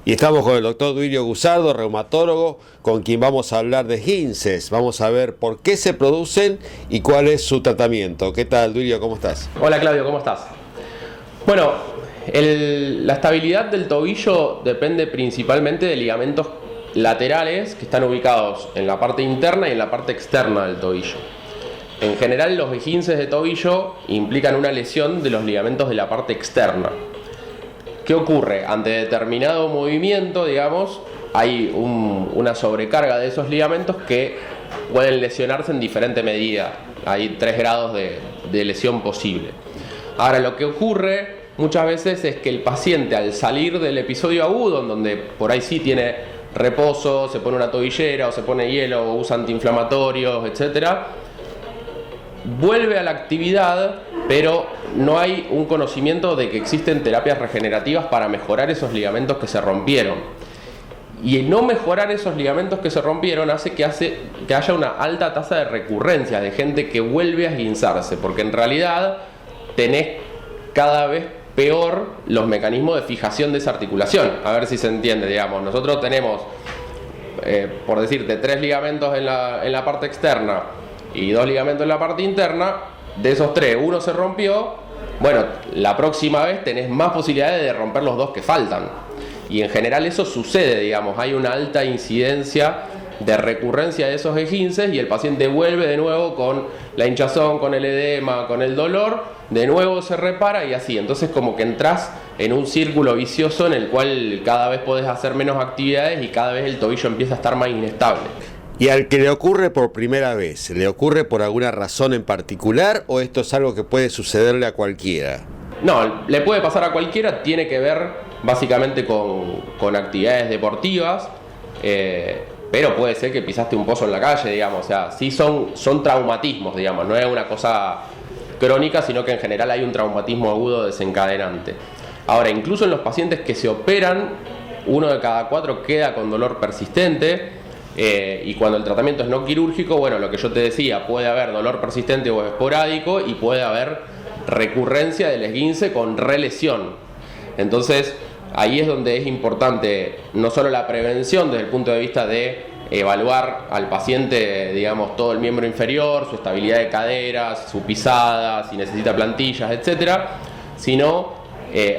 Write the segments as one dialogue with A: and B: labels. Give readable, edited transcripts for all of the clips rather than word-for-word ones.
A: Y estamos con el doctor Duilio Gusardo, reumatólogo, con quien vamos a hablar de esguinces. Vamos a ver por qué se producen y cuál es su tratamiento. ¿Qué tal, Duilio? ¿Cómo estás?
B: Hola, Claudio, ¿cómo estás? Bueno, la estabilidad del tobillo depende principalmente de ligamentos laterales que están ubicados en la parte interna y en la parte externa del tobillo. En general, los esguinces de tobillo implican una lesión de los ligamentos de la parte externa. ¿Qué ocurre? Ante determinado movimiento, digamos, hay una sobrecarga de esos ligamentos que pueden lesionarse en diferente medida. Hay 3 grados de lesión posible. Ahora, lo que ocurre muchas veces es que el paciente, al salir del episodio agudo, en donde por ahí sí tiene reposo, se pone una tobillera o se pone hielo o usa antiinflamatorios, etcétera, vuelve a la actividad, pero no hay un conocimiento de que existen terapias regenerativas para mejorar esos ligamentos que se rompieron. Y el no mejorar esos ligamentos que se rompieron hace que haya una alta tasa de recurrencia de gente que vuelve a esguinzarse, porque en realidad tenés cada vez peor los mecanismos de fijación de esa articulación. A ver si se entiende, digamos. Nosotros tenemos, por decirte, 3 ligamentos en la parte externa y 2 ligamentos en la parte interna. De esos 3, uno se rompió. Bueno, la próxima vez tenés más posibilidades de romper los 2 que faltan. Y en general eso sucede, digamos. Hay una alta incidencia de recurrencia de esos esguinces y el paciente vuelve de nuevo con la hinchazón, con el edema, con el dolor, de nuevo se repara y así. Entonces como que entras en un círculo vicioso en el cual cada vez podés hacer menos actividades y cada vez el tobillo empieza a estar más inestable.
A: ¿Y al que le ocurre por primera vez, le ocurre por alguna razón en particular o esto es algo que puede sucederle a cualquiera?
B: No, le puede pasar a cualquiera, tiene que ver básicamente con actividades deportivas, pero puede ser que pisaste un pozo en la calle, digamos, o sea, sí son traumatismos, digamos, no es una cosa crónica, sino que en general hay un traumatismo agudo desencadenante. Ahora, incluso en los pacientes que se operan, 1 de cada 4 queda con dolor persistente. Y cuando el tratamiento es no quirúrgico, bueno, lo que yo te decía, puede haber dolor persistente o esporádico y puede haber recurrencia del esguince con relesión. Entonces, ahí es donde es importante no solo la prevención desde el punto de vista de evaluar al paciente, digamos, todo el miembro inferior, su estabilidad de caderas, su pisada, si necesita plantillas, etcétera, sino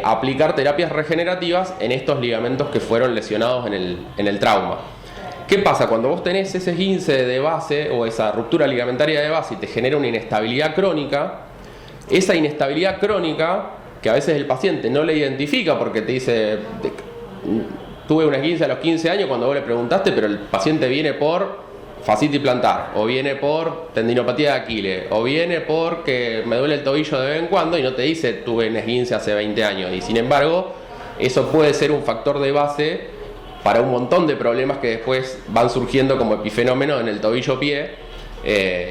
B: aplicar terapias regenerativas en estos ligamentos que fueron lesionados en el trauma. ¿Qué pasa? Cuando vos tenés ese esguince de base o esa ruptura ligamentaria de base y te genera una inestabilidad crónica, esa inestabilidad crónica, que a veces el paciente no le identifica porque te dice, tuve un esguince a los 15 años cuando vos le preguntaste, pero el paciente viene por fascitis plantar, o viene por tendinopatía de Aquiles, o viene porque me duele el tobillo de vez en cuando y no te dice tuve un esguince hace 20 años. Y sin embargo, eso puede ser un factor de base para un montón de problemas que después van surgiendo como epifenómenos en el tobillo-pie,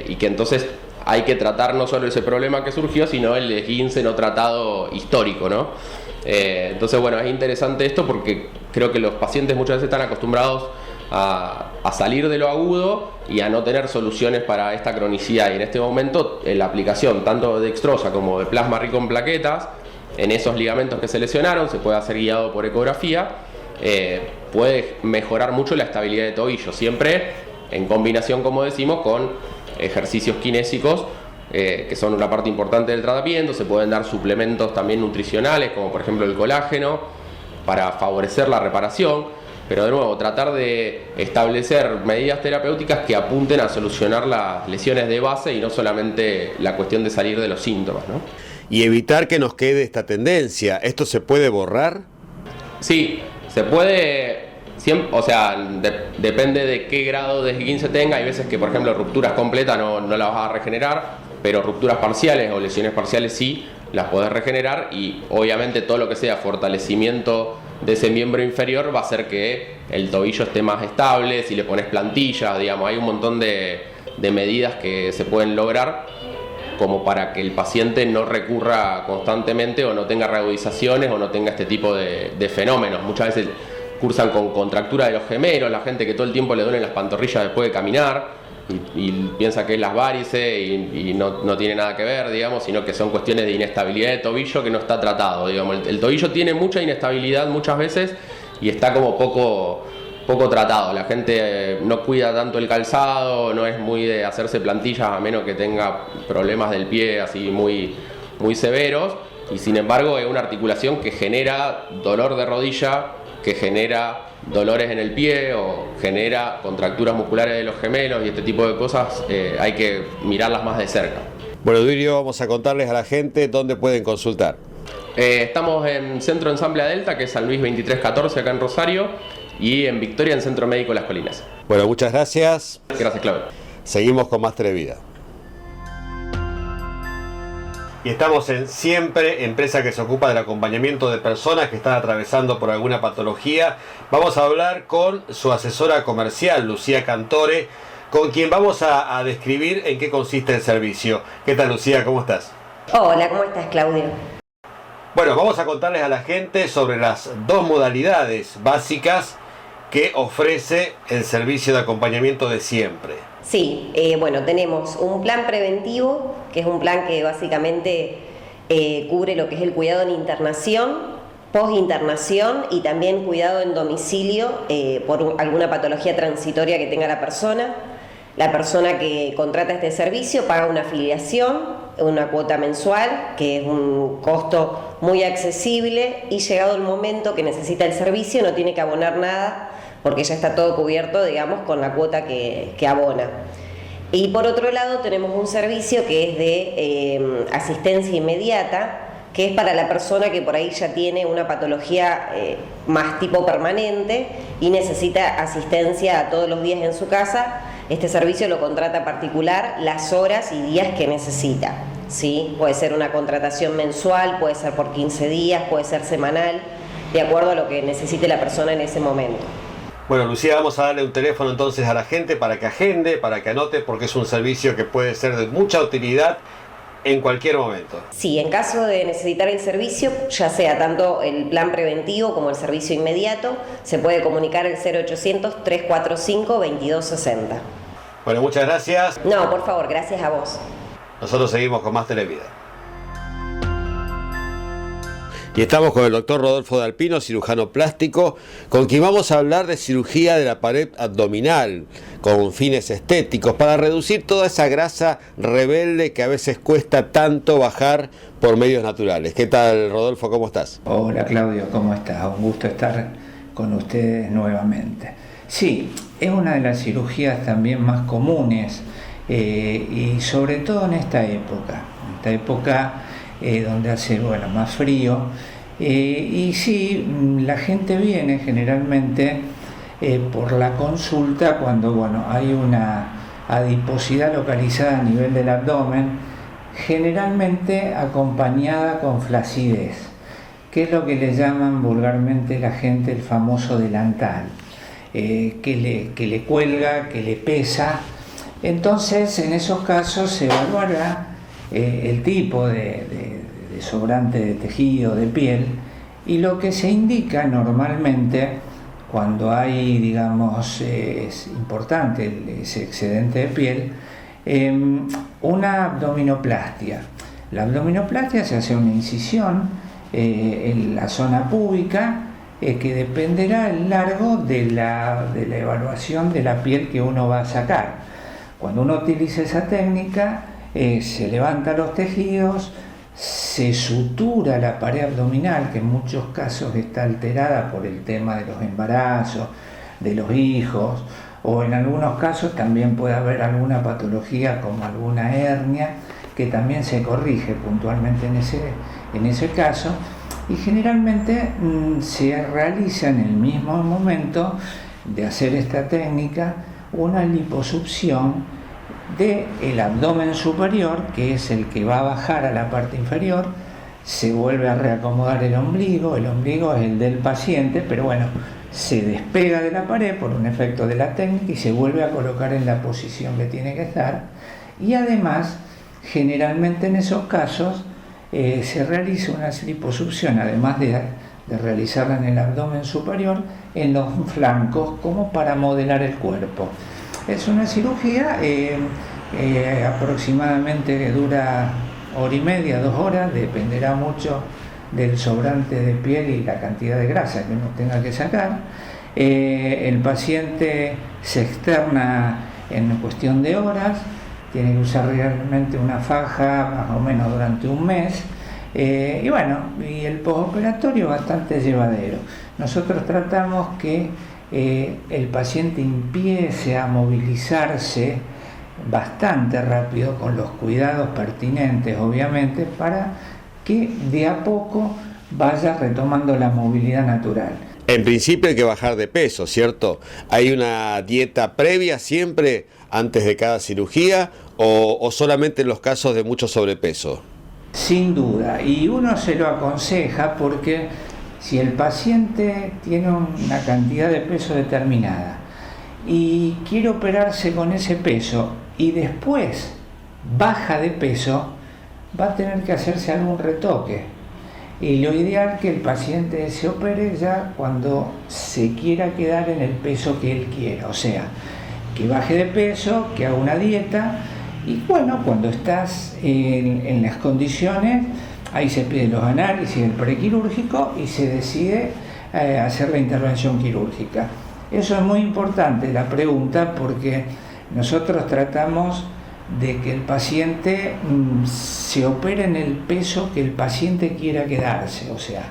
B: y que entonces hay que tratar no solo ese problema que surgió, sino el esguince no tratado histórico, ¿no? Entonces, bueno, es interesante esto porque creo que los pacientes muchas veces están acostumbrados a salir de lo agudo y a no tener soluciones para esta cronicidad. Y en este momento, la aplicación tanto de dextrosa como de plasma rico en plaquetas en esos ligamentos que se lesionaron, se puede hacer guiado por ecografía, puede mejorar mucho la estabilidad de tobillo, siempre en combinación, como decimos, con ejercicios kinésicos, que son una parte importante del tratamiento. Se pueden dar suplementos también nutricionales, como por ejemplo el colágeno, para favorecer la reparación, pero de nuevo, tratar de establecer medidas terapéuticas que apunten a solucionar las lesiones de base y no solamente la cuestión de salir de los síntomas, ¿no?
A: Y evitar que nos quede esta tendencia. ¿Esto se puede borrar?
B: Sí, se puede, o sea, depende de qué grado de esguince tenga. Hay veces que, por ejemplo, rupturas completas no las vas a regenerar, pero rupturas parciales o lesiones parciales sí las podés regenerar, y obviamente todo lo que sea fortalecimiento de ese miembro inferior va a hacer que el tobillo esté más estable. Si le pones plantillas, digamos, hay un montón de medidas que se pueden lograr como para que el paciente no recurra constantemente o no tenga reagudizaciones o no tenga este tipo de fenómenos. Muchas veces cursan con contractura de los gemelos, la gente que todo el tiempo le duelen las pantorrillas después de caminar y piensa que es las varices y no tiene nada que ver, digamos, sino que son cuestiones de inestabilidad de tobillo que no está tratado, digamos. El tobillo tiene mucha inestabilidad muchas veces y está como poco tratado. La gente no cuida tanto el calzado, no es muy de hacerse plantillas a menos que tenga problemas del pie así muy severos, y sin embargo es una articulación que genera dolor de rodilla, que genera dolores en el pie o genera contracturas musculares de los gemelos, y este tipo de cosas hay que mirarlas más de cerca.
A: Bueno, Duilio, vamos a contarles a la gente dónde pueden consultar.
B: Estamos en Centro Ensamble Delta, que es San Luis 2314 acá en Rosario, y en Victoria, en Centro Médico Las Colinas.
A: Bueno, muchas gracias.
B: Gracias, Claudio.
A: Seguimos con más Televida. Y estamos en Siempre, empresa que se ocupa del acompañamiento de personas que están atravesando por alguna patología. Vamos a hablar con su asesora comercial, Lucía Cantore, con quien vamos a describir en qué consiste el servicio. ¿Qué tal, Lucía? ¿Cómo estás?
C: Hola, ¿cómo estás, Claudio?
A: Bueno, vamos a contarles a la gente sobre las dos modalidades básicas que ofrece el servicio de acompañamiento de Siempre.
C: Sí, bueno, tenemos un plan preventivo, que es un plan que básicamente cubre lo que es el cuidado en internación, post-internación y también cuidado en domicilio por alguna patología transitoria que tenga la persona. La persona que contrata este servicio paga una afiliación, una cuota mensual, que es un costo muy accesible, y llegado el momento que necesita el servicio no tiene que abonar nada, porque ya está todo cubierto, digamos, con la cuota que abona. Y por otro lado tenemos un servicio que es de asistencia inmediata, que es para la persona que por ahí ya tiene una patología más tipo permanente y necesita asistencia todos los días en su casa. Este servicio lo contrata particular las horas y días que necesita, ¿sí? Puede ser una contratación mensual, puede ser por 15 días, puede ser semanal, de acuerdo a lo que necesite la persona en ese momento.
A: Bueno, Lucía, vamos a darle un teléfono entonces a la gente para que agende, para que anote, porque es un servicio que puede ser de mucha utilidad en cualquier momento.
C: Sí, en caso de necesitar el servicio, ya sea tanto el plan preventivo como el servicio inmediato, se puede comunicar al 0800-345-2260.
A: Bueno, muchas gracias.
C: No, por favor, gracias a vos.
A: Nosotros seguimos con más Televida. Y estamos con el doctor Rodolfo Dalpino, cirujano plástico, con quien vamos a hablar de cirugía de la pared abdominal, con fines estéticos, para reducir toda esa grasa rebelde que a veces cuesta tanto bajar por medios naturales. ¿Qué tal, Rodolfo? ¿Cómo estás?
D: Hola, Claudio, ¿cómo estás? Un gusto estar con ustedes nuevamente. Sí, es una de las cirugías también más comunes y sobre todo en esta época donde hace más frío, y sí, la gente viene generalmente por la consulta cuando hay una adiposidad localizada a nivel del abdomen, generalmente acompañada con flacidez, que es lo que le llaman vulgarmente la gente el famoso delantal, que le cuelga, que le pesa. Entonces, en esos casos se evaluará el tipo de sobrante de tejido, de piel, y lo que se indica normalmente cuando hay, digamos, es importante ese excedente de piel, una abdominoplastia. La abdominoplastia se hace una incisión en la zona púbica que dependerá el largo de la evaluación de la piel que uno va a sacar. Cuando uno utiliza esa técnica, se levantan los tejidos, se sutura la pared abdominal, que en muchos casos está alterada por el tema de los embarazos, de los hijos, o en algunos casos también puede haber alguna patología como alguna hernia, que también se corrige puntualmente en ese caso, y generalmente se realiza en el mismo momento de hacer esta técnica una liposucción del abdomen superior, que es el que va a bajar a la parte inferior. Se vuelve a reacomodar el ombligo es el del paciente, pero se despega de la pared por un efecto de la técnica y se vuelve a colocar en la posición que tiene que estar. Y además, generalmente en esos casos, se realiza una liposucción, además de realizarla en el abdomen superior, en los flancos, como para modelar el cuerpo. Es una cirugía aproximadamente que dura hora y media, 2 horas, dependerá mucho del sobrante de piel y la cantidad de grasa que uno tenga que sacar. El paciente se externa en cuestión de horas, tiene que usar realmente una faja más o menos durante un mes. Y bueno, y el postoperatorio bastante llevadero. Nosotros tratamos que el paciente empiece a movilizarse bastante rápido, con los cuidados pertinentes obviamente, para que de a poco vaya retomando la movilidad natural.
A: En principio hay que bajar de peso, ¿cierto? ¿Hay una dieta previa siempre antes de cada cirugía o solamente en los casos de mucho sobrepeso?
D: Sin duda, y uno se lo aconseja porque si el paciente tiene una cantidad de peso determinada y quiere operarse con ese peso y después baja de peso, va a tener que hacerse algún retoque. Y lo ideal es que el paciente se opere ya cuando se quiera quedar en el peso que él quiera, o sea, que baje de peso, que haga una dieta. Y bueno, cuando estás en las condiciones, ahí se piden los análisis del prequirúrgico y se decide hacer la intervención quirúrgica. Eso es muy importante, la pregunta, porque nosotros tratamos de que el paciente se opere en el peso que el paciente quiera quedarse, o sea,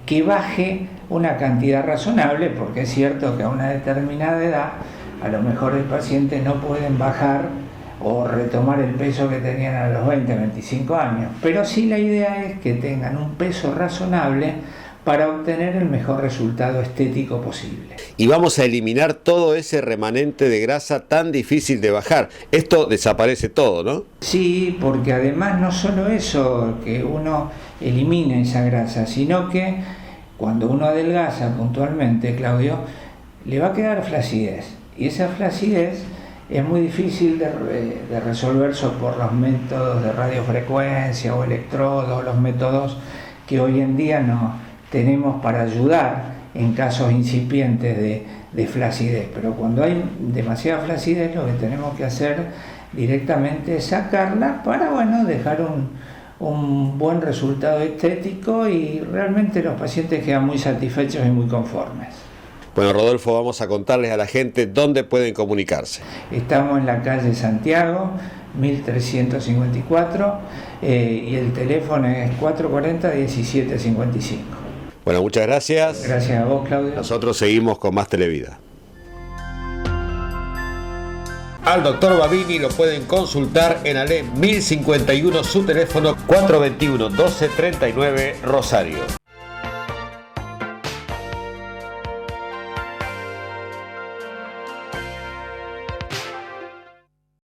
D: que baje una cantidad razonable, porque es cierto que a una determinada edad, a lo mejor el paciente no pueden bajar o retomar el peso que tenían a los 20, 25 años, pero sí la idea es que tengan un peso razonable para obtener el mejor resultado estético posible.
A: Y vamos a eliminar todo ese remanente de grasa tan difícil de bajar. Esto desaparece todo, ¿no?
D: Sí, porque además no solo eso, que uno elimine esa grasa, sino que cuando uno adelgaza puntualmente, Claudio, le va a quedar flacidez. Y esa flacidez es muy difícil de resolver por los métodos de radiofrecuencia o electrodos, los métodos que hoy en día no tenemos para ayudar en casos incipientes de flacidez. Pero cuando hay demasiada flacidez, lo que tenemos que hacer directamente es sacarla para, bueno, dejar un buen resultado estético, y realmente los pacientes quedan muy satisfechos y muy conformes.
A: Bueno, Rodolfo, vamos a contarles a la gente dónde pueden comunicarse.
D: Estamos en la calle Santiago, 1354, y el teléfono es 440-1755.
A: Bueno, muchas gracias.
D: Gracias a vos, Claudio.
A: Nosotros seguimos con más Televida. Al doctor Babini lo pueden consultar en Ale 1051, su teléfono 421-1239, Rosario.